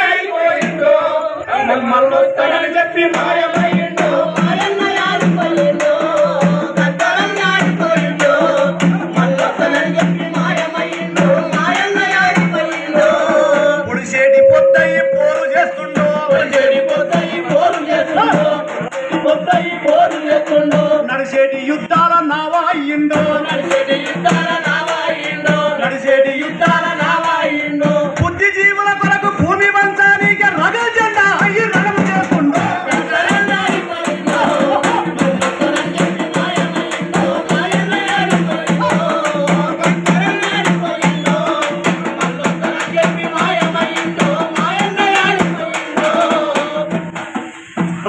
ఆడిపోయిండో మళ్ళొస్తానని చెప్పి మాయమయ్యిండో మాయన్న ఆడిపోయిండో మళ్ళొస్తానని చెప్పి మాయమయ్యిండో మాయన్న ఆడిపోయిండో పుడిసేటి పొద్దయి పోరు చేస్తుండో నడిసేటి యుద్ధాల నావా అయ్యిండో నడిసేటి యుద్ధాల నావా అయ్యిండో బుద్ధిజీవుల కొరకు భూమి వంచానికి రగ జెండా అయ్యి రగం చేస్తుండో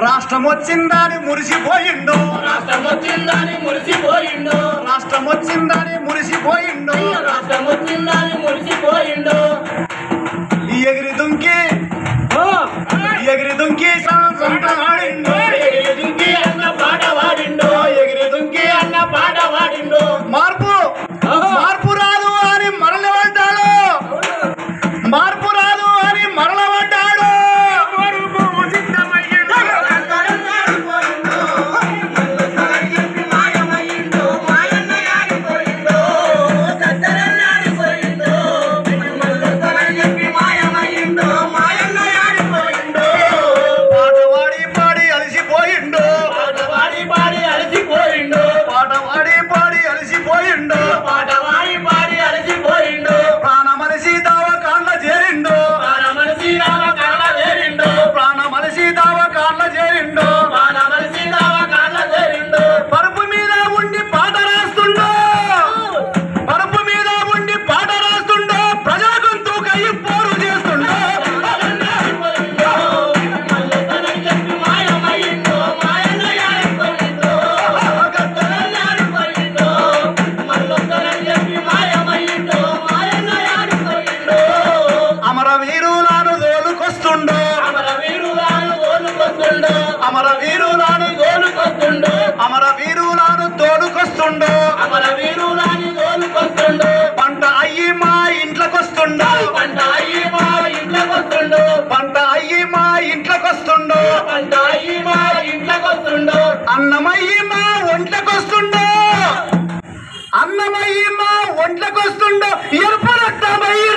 రాష్ట్రం వచ్చిందని మురిసిపోయిండు రాష్ట్రం వచ్చిందని మురిసిపోయిండు రాష్ట్రం వచ్చిందని మురిసిపోయిండు రాష్ట్రం వచ్చిందని మురిసిపోయిండు ఎగిరి దుంకి సొంత ఆడిండు ఎగిరి దుంకి అన్న పాట వాడిండు ఎగిరి దుంకి అన్న పాట వాడిండు మార్పు రాదు అని మరలబడ్డాడు మార్పు రాదు అని మరలబడ్డాడు పంట అయ్యి మా ఇంట్లోకొస్తుండో అన్నమయ్యి మా ఒంట్లకొస్తుండో ఎరుపు రక్తమయ్యి